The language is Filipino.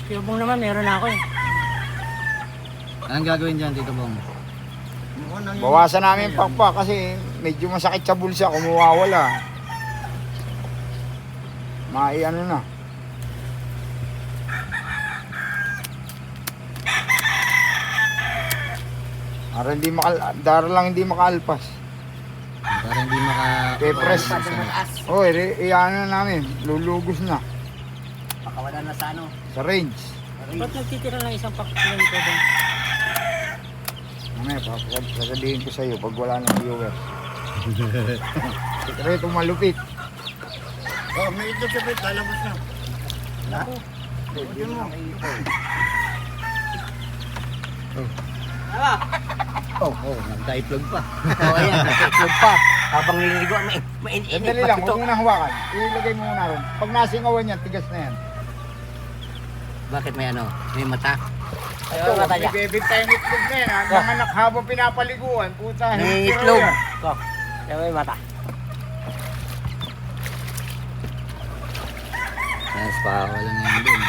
Tito Bong naman, meron na ako eh. Anong gagawin dyan, Tito Bong? Bawasan namin yung pakpak kasi medyo masakit sa bulsa, kumuwawala. Ano na. Dara lang hindi makaalpas. Para hindi Pepres. Iyan na namin, lulugos na. Pakawala na sa ano. Sa range. Ba't nagtitira ng isang pack lang Tito Bong? Mamaya, sasabihin ko sa'yo pag wala ng viewer. Sekreto malupit. Oh, may ito sa pit, lalabas na. Ako. Pwede mo. Nagka-iplog pa. Oo, ayan, nagtitlog pa. Habang nililigo, mainit Sandali lang, huwag mo na hawakan. Ilagay mo muna ron. Pag nasingawan yan, tigas na yan. Bakit may ano? May mata? Ito, may bebig tayong itlog na yan. Ang mga anak habang pinapaliguan, puta. May itlog. Yan may mata. Yes, pakawala na yun doon.